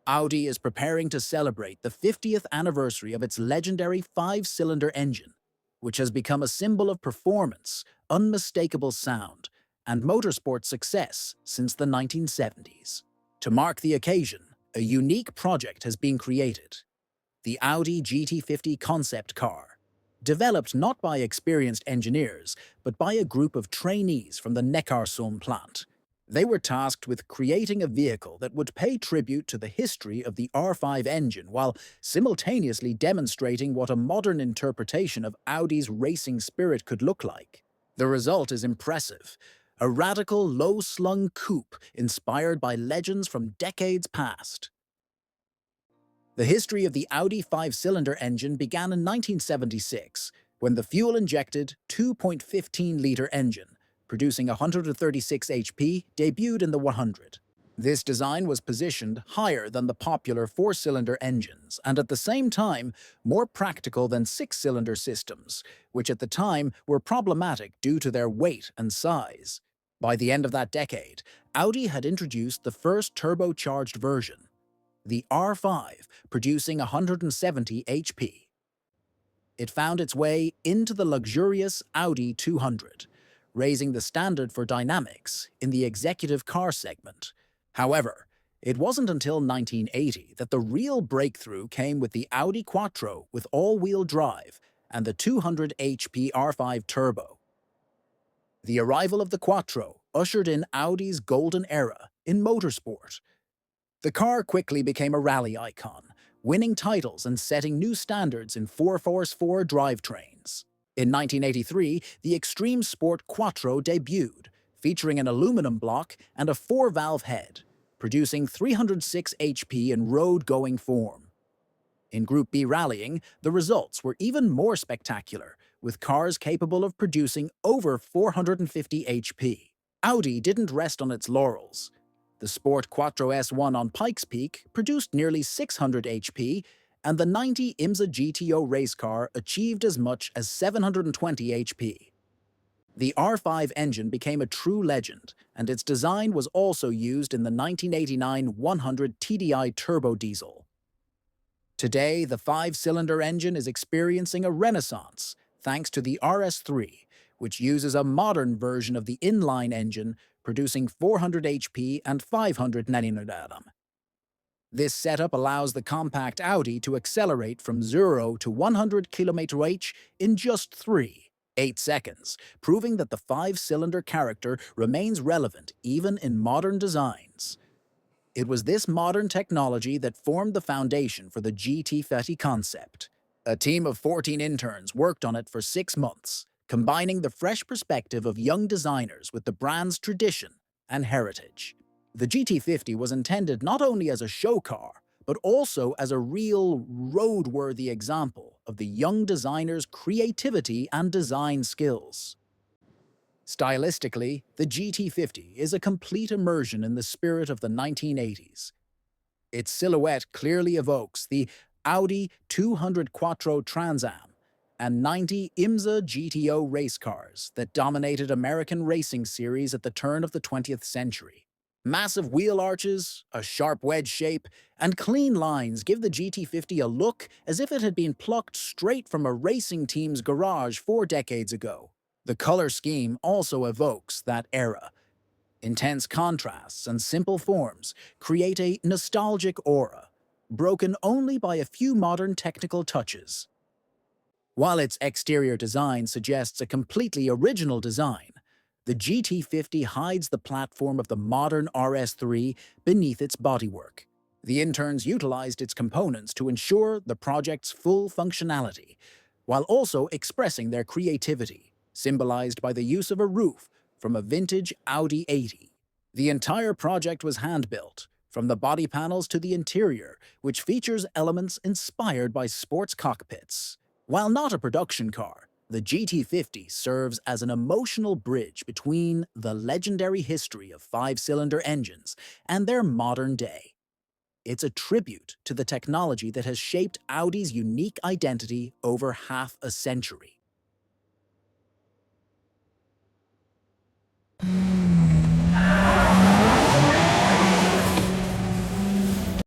Audi is preparing to celebrate the 50th anniversary of its legendary five-cylinder engine, which has become a symbol of performance, unmistakable sound, and motorsport success since the 1970s. To mark the occasion, a unique project has been created: the Audi GT50 concept car. Developed not by experienced engineers, but by a group of trainees from the Neckarsulm plant. They were tasked with creating a vehicle that would pay tribute to the history of the R5 engine while simultaneously demonstrating what a modern interpretation of Audi's racing spirit could look like. The result is impressive: a radical, low-slung coupe inspired by legends from decades past. The history of the Audi five-cylinder engine began in 1976, when the fuel-injected 2.15-liter engine, producing 136 HP, debuted in the 100. This design was positioned higher than the popular four-cylinder engines and at the same time more practical than six-cylinder systems, which at the time were problematic due to their weight and size. By the end of that decade, Audi had introduced the first turbocharged version, the R5, producing 170 HP. It found its way into the luxurious Audi 200, raising the standard for dynamics in the executive car segment. However, it wasn't until 1980 that the real breakthrough came with the Audi Quattro with all-wheel drive and the 200 HP R5 Turbo. The arrival of the Quattro ushered in Audi's golden era in motorsport. The car quickly became a rally icon, winning titles and setting new standards in 4x4 drivetrains. In 1983, the Extreme Sport Quattro debuted, featuring an aluminum block and a four-valve head, producing 306 HP in road-going form. In Group B rallying, the results were even more spectacular, with cars capable of producing over 450 HP. Audi didn't rest on its laurels. The Sport Quattro S1 on Pikes Peak produced nearly 600 HP, and the 90 IMSA GTO race car achieved as much as 720 HP. The R5 engine became a true legend, and its design was also used in the 1989 100 TDI turbo diesel. Today, the five-cylinder engine is experiencing a renaissance thanks to the RS3, which uses a modern version of the inline engine, producing 400 HP and 500 Nm. This setup allows the compact Audi to accelerate from 0 to 100 km/h in just 3.8 seconds, proving that the five-cylinder character remains relevant even in modern designs. It was this modern technology that formed the foundation for the GT50 concept. A team of 14 interns worked on it for 6 months, combining the fresh perspective of young designers with the brand's tradition and heritage. The GT50 was intended not only as a show car, but also as a real roadworthy example of the young designer's creativity and design skills. Stylistically, the GT50 is a complete immersion in the spirit of the 1980s. Its silhouette clearly evokes the Audi 200 Quattro Trans Am and 90 IMSA GTO race cars that dominated American racing series at the turn of the 20th century. Massive wheel arches, a sharp wedge shape, and clean lines give the GT50 a look as if it had been plucked straight from a racing team's garage 4 decades ago. The color scheme also evokes that era. Intense contrasts and simple forms create a nostalgic aura, broken only by a few modern technical touches. While its exterior design suggests a completely original design, the GT50 hides the platform of the modern RS3 beneath its bodywork. The interns utilized its components to ensure the project's full functionality, while also expressing their creativity, symbolized by the use of a roof from a vintage Audi 80. The entire project was hand-built, from the body panels to the interior, which features elements inspired by sports cockpits. While not a production car, the GT50 serves as an emotional bridge between the legendary history of five-cylinder engines and their modern day. It's a tribute to the technology that has shaped Audi's unique identity over half a century.